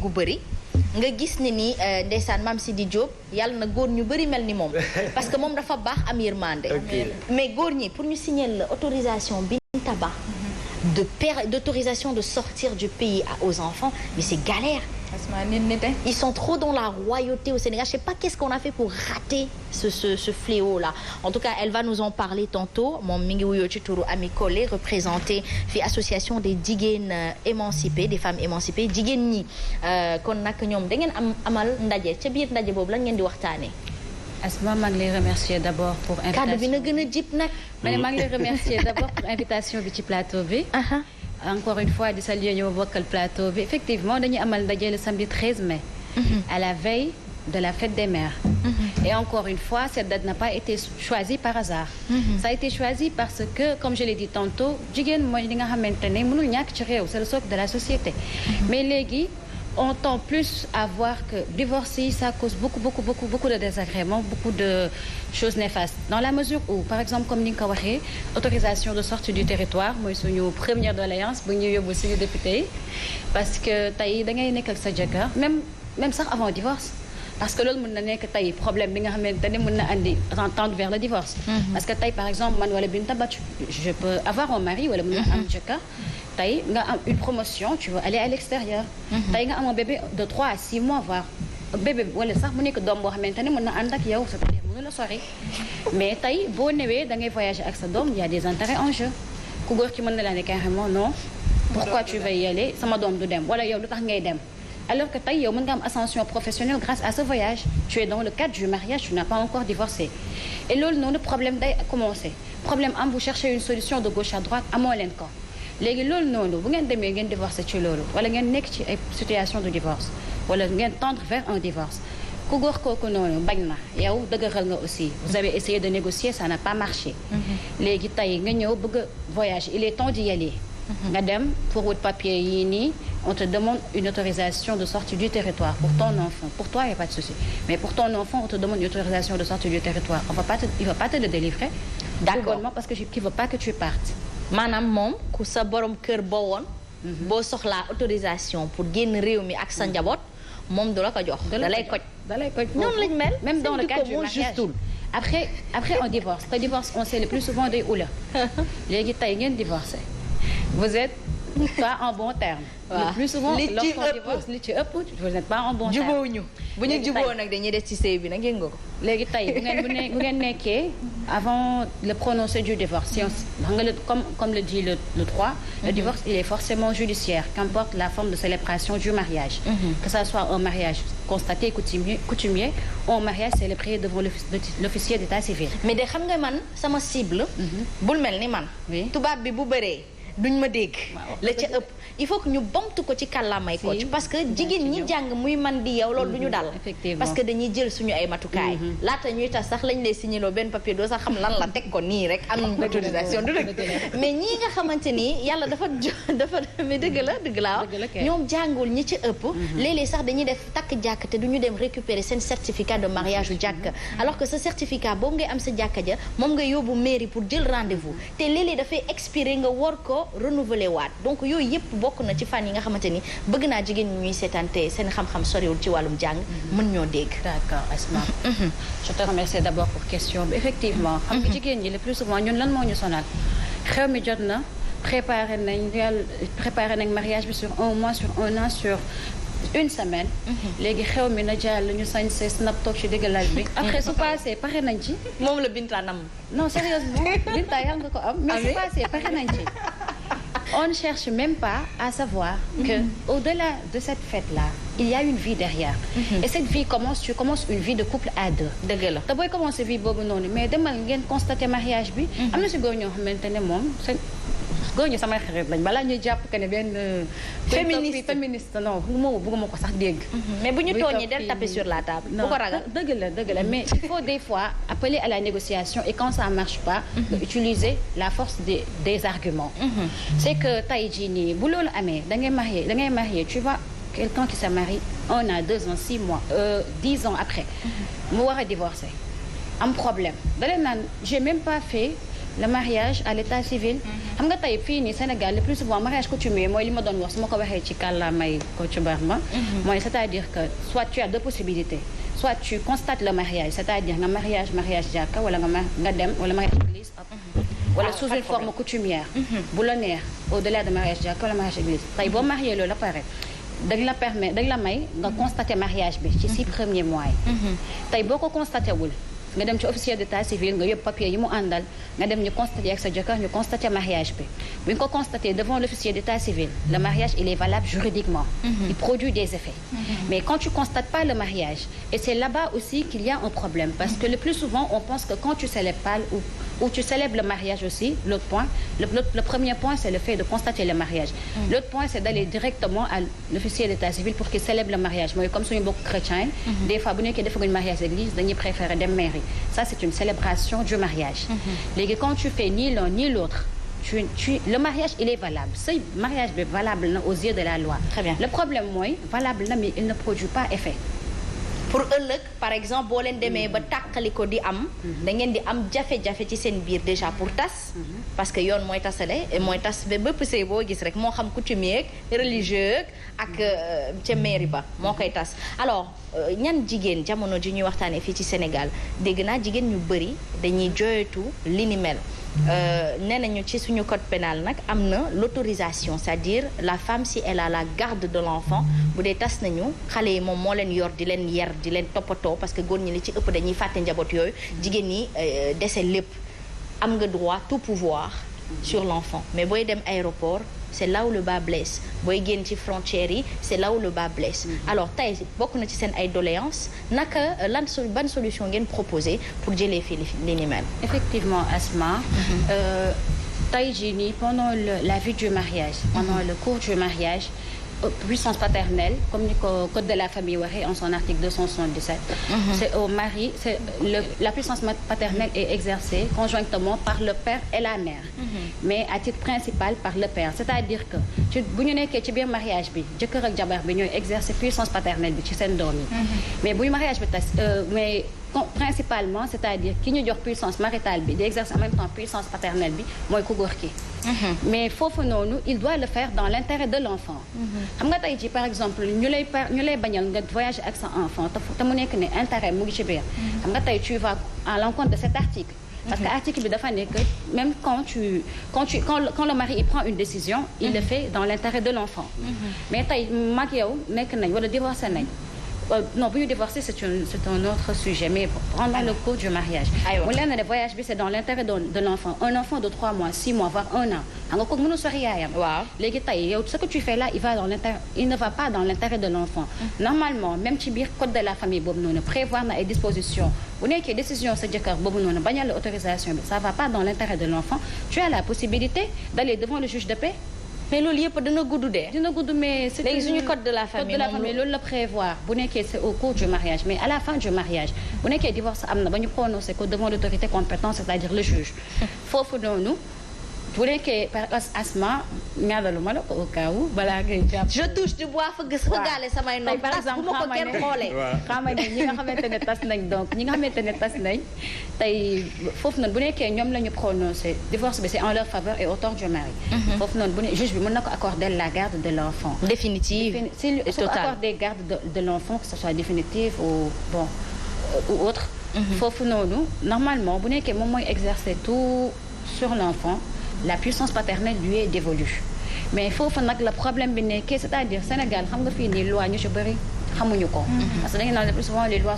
gu bëri nga gis ne ni ndeysaan Mame Sidi Diop yàlla na góor ñu bëri mel ni moom parce que moom dafa baax am yërmande mais góor ñi pour ñu signer la autorisation Binta Ba d'autorisation de sortir du pays aux enfants mais c'est galère. Ils sont trop dans la royauté au Sénégal. Je sais pas qu'est-ce qu'on a fait pour rater ce fléau-là. En tout cas, elle va nous en parler tantôt. Moom mi ngi wuyoo ci turu Ami Collé représenté fi association des jigéen émancipées, des femmes émancipées jigéen ñi kon nag ñoom da ngeen amal ndaje ca biir ndaje boobu lan ngeen di waxtaanee. Asma maa ngi lay remercier d'abord pour invitation kàddu bi na gën a jip nag. maa ngi lay remercier d'abord pour invitation bi ci plateau bi. Encore une fois di saluer ñu bokkal plateau bi effectivement dañuy amal ndaje le samedi 13 mai. À la veille de la fête des mères. Et encore une fois cette date n'a pas été choisie par hasard. Ça a été choisi parce que comme je l'ai dit tantôt jigéen mooy li nga xamante ne mënul ñàkk ci réew c'est le socle de la société. Mais léegi on tend plus à voir que divorcer ça cause beaucoup de désagréments, beaucoup de choses néfastes. Dans la mesure où, par exemple, comme ni nga ko waxee, autorisation de sortie du territoire mooy suñu première doléance bu ñu yóbbu suñu député yi parce que tey da ngay nekk ak sa jëkkër même sax avant divorce. Parce que loolu mën na nekk tey problème bi nga xamante ne mën na andi tendre vers le divorce. Parce que tey par exemple man wala Binta Ba je peux avoir un mari wala mën na am jëkkër tey nga am une promotion tu veux aller à l'extérieur. tey nga am un bébé de 3 à 6 mois voire bébé wala sax mu nekk doom boo xamante ne mën na ànd ak yow c'est-à-dire mën la sori mais tey boo newee da ngay voyager ak sa doom il y a des intérêts en jeu ku góor ki mën na la ne carrément non pourquoi tu veux y aller sama doom du dem wala yow lu tax ngay dem. Alors que tey yow mën nga am ascension professionnelle grâce à ce voyage tu es dans le cadre du mariage tu n'as pas encore divorcé et loolu noonu problème day commencer problème am vous cherchez une solution de gauche à droite amoo leen ko léegi loolu noonu bu ngeen demee ngeen divorcé ci loolu wala ngeen nekk ci ay situation de divorce wala ngeen tendre vers un divorce ku góor kooku noonu bañ na yow dëgëral nga aussi vous avez essayé de négocier ça n'a pas marché léegi tey nga ñëw bëgg a voyage il est temps d'y aller nga dem pour wut papier yii nii on te demande une autorisation de sortie du territoire pour ton enfant pour toi il y a pas de souci mais pour ton enfant on te demande une autorisation de sortie du territoire il va pas te le délivrer d'accord parce que qui veut pas que tu partes maanaam moom ku sa borom kër boo woon boo soxlaa autorisation pour génn réew mi ak sa njaboot moom du la ko jox da lay koj noonu lañ mel même dans le cadre du mariage après on divorce te divorce on sait le plus souvent day ula léegi tey ngeen divorcé vous êtes pas en bon terme. Le plus souvent lorsqu'on divorce li ci ëpp vous n'êtes pas en bon terme. jubóowuñu bu ñu jubóo nag dañuy des ci sëy bi nag ngeen nga ko. léegi tey bu ngeen nekkee avant le prononcé du divorce si on nga comme le dit le droit le divorce il est forcément judiciaire qu'importe la forme de célébration du mariage. Que ça soit un mariage constaté coutumier ou un mariage célébré devant l'officier d'état civil. mais de xam nga man sama cible. bul mel ni man. tubaab bi bu bëree. duñ ma dégg la ca ëpp il faut que ñu bamtu ko ci kàllaamay coach parce que jigéen ñi jàng muy man di yow loolu du ñu dal parce que dañuy jël suñu ay matukaay laata ñuy tas sax lañ lay signaloo benn papier doo sax xam lan la teg ko nii rek am autorisation du dëgg mais ñii nga xamante ni yàlla dafa mais dëgg la ñoom jàngul ñi ci ëpp léeg-léeg sax dañuy def takk jàkk te duñu dem récupérer seen certificat de mariage u jàkk alors que ce certificat boobu ngay am sa jàkka ja moom nga yóbbu mairie pour jël rendez-vous te léeg-léeg dafay expirer nga war ko renouveler waat donc yooyu yëpp bokk na ci fan yi nga xamante ni bëgg naa jigéen ñi ñuy seetaante seen xam-xam soriwul ci wàllum jàng mën ñoo dégg. D'accord Asma. Je te remercie d'abord pour question bi effectivement. xam nga jigéen ñi le plus souvent ñun lan moo ñu sonal xew mi jot na préparer nañ mariage bi sur 1 mois sur 1 an sur une semaine. léegi xew mi na jàll ñu sañ see snap toog ci diggalal bi. après su passé pare nañ ci. moom la Binta nam. non sérieusement Binta yàlla nga ko am. mais su passé pare nañ ci. on ne cherche même pas à savoir que au-delà de cette fête-là il y a une vie derrière. Et cette vie tu commences une vie de couple à deux. dëgg la te booy commencer vie boobu noonu mais demal ngeen constater mariage bi. am na si góor ñoo xamante ne moom góor ñi samay xarit lañ balaa ñuy jàpp que ne benn. féministe non bëgguma ko sax dégg. mais bu ñu tooñee del taper sur la table. bu ko ragal dëgg la mais il faut des fois appeler à la négociation et quand ça marche pas. utiliser la force des arguments. C'est que tey jii nii bu loolu amee da ngay marier tu vois quelqu'un qui se marie 1 an 2 ans 6 mois 10 ans après. mu war a divorcer am problème da leen naan j'ai même pas fait le mariage à l'état civil. xam nga tey fii nii Sénégal le plus souvent mariage coutumier mooy li ma doon wax su ma ko waxee ci kàllaamay Kocc Barma. mooy c'est-à-dire que soit tu as deux possibilités soit tu constates le mariage c'est-à-dire nga mariage jàkka wala nga dem wala mariage église. wala sous une forme coutumière. bu la neex au-delà de mariage jàkka wala mariage église tey boo marié loolu la pare. dañ la may nga constater mariage bi ci 6 premiers mois yi. tey boo ko constaté wul nga dem ci officier d'état civil nga yóbbu papier yi mu àndal nga dem ñu constater ak sa jëkkër ñu constater mariage bi bu ñu ko constater devant l'officier d'état civil le mariage il est valable juridiquement. Il produit des effets. Mais quand tu constates pas le mariage et c'est là-bas aussi qu'il y a un problème parce que le plus souvent on pense que quand tu célèbres pas ou tu célèbres le mariage aussi l'autre point le premier point c'est le fait de constater le mariage. L'autre point c'est d'aller directement à l'officier d'état civil pour qu'il célèbre le mariage mooy comme suñu mbokk chrétien des fois bu nekkee defaguñu mariage église dañuy préférer dem mairie ça c'est une célébration du mariage. Léegi quand tu fais ni l'un ni l'autre le mariage il est valable ce mariage bi valable na aux yeux de la loi. Très bien. Le problème mooy valable na mais il ne produit pas effet. pour ëllëg par exemple boo leen demee ba tàqali ko di am da ngeen di am jafe-jafe ci seen biir déjà pour tas parce que yoon mooy tasale mooy tas ba bépp sëy boo gis rek moo xam coutumier ak religieux ak ca mairie ba moo koy tas alors ñan jigéen jamono ji ñuy waxtaanee fii ci Sénégal dégg naa jigéen ñu bëri dañuy joyetu li ni mel nee nañu ci suñu code pénal nag am na l'autorisation c'est-à-dire la femme si elle a la garde de l'enfant bu dee tas nañu xale yi moom moo leen yor di leen yar di leen toppatoo parce que góor ñi li ci ëpp dañuy fàtte njaboot yooyu jigéen ñi dese lépp am nga droit tout pouvoir sur l'enfant mais booy dem aéroport c'est là où le bas blesse booy génn ci frontières yi c'est là où le bas blesse. Alors tey bokk na ci seen ay doléances naka ban solution ngeen proposé pour jëlee fii li ni mel. Effectivement Asma. Tey jii nii pendant la vie du mariage. pendant le cours du mariage. Puissance paternelle comme ni ko code de la famille waxee en son article 277. C'est au mari la puissance paternelle est exercée conjointement par le père et la mère. Mais à titre principal par le père c'est-à-dire que bu ñu nekkee ci biir mariage bi jëkkër ak jabar bi ñooy exercer puissance paternelle bi ci seen doom yi. mais buy mariage bi tas mais principalement c'est-à-dire ki ñu jox puissance maritale bi di exercer en même temps puissance paternelle bi mooy ku góor ki. Mais foofu noonu il doit le faire dans l'intérêt de l'enfant. xam nga tey jii par exemple ñu lay bañal nga voyager ak sa enfant te mu nekk ne intérêt mu ngi ci biir. xam nga tey tu vas à l'encontre de cet article. Parce que article bi dafa nekk même quand le mari il prend une décision il le fait dans l'intérêt de l'enfant. Mais tey mag yow nekk nañ wala divorcé nañ. Non bu ñu divorcer c'est un autre sujet mais pendant le cours du mariage. mu leen ne voyage bi c'est dans l'intérêt de l'enfant un enfant de 3 mois 6 mois voire 1 an xam nga kooku mënu sori yaayam. waaw léegi tey yow ce que tu fais là il ne va pas dans l'intérêt de l'enfant. Normalement même ci biir code de la famille boobu noonu prévoir na ay dispositions bu nekkee décision sa jëkkër boobu noonu bañal la autorisation bi ça va pas dans l'intérêt de l'enfant tu as la possibilité d'aller devant le juge de paix. mais loolu yëpp dina gudd de. dina gudd mais c'est léegi suñu code de la famille loolu la prévoir bu nekkee c'est au cours du mariage mais à la fin du mariage bu nekkee divorce am na ba ñu prononcer ko devant l'autorité compétente c'est-à-dire le juge foofu noonu bu nekkee par Asma ñaanaluma la ko au cas où balaa ngay jàpp. je touche du bois fëggaale samay nopp. par exemple bu ma ko kenn xoolee. xam nga ñi nga xamante ne tas nañ donc ñi nga xamante ne tas nañ tey foofu noonu bu nekkee ñoom la ñu prononcé divorce bi c'est en leur faveur et au tort du mari. foofu noonu bu ne juge bi mën na ko accorder la garde de l'enfant. définitive et totale si accorder garde de l'enfant que ce soit définitive ou bon ou autre. foofu noonu normalement bu nekkee moom mooy exercer tout sur l'enfant. La puissance paternelle lui est dévolue mais foofu nag la problème bi nekkee c'est-à-dire Sénégal xam nga fii nii loi ñu ci bëri xamuñu ko. parce que dañu naan le plus souvent les lois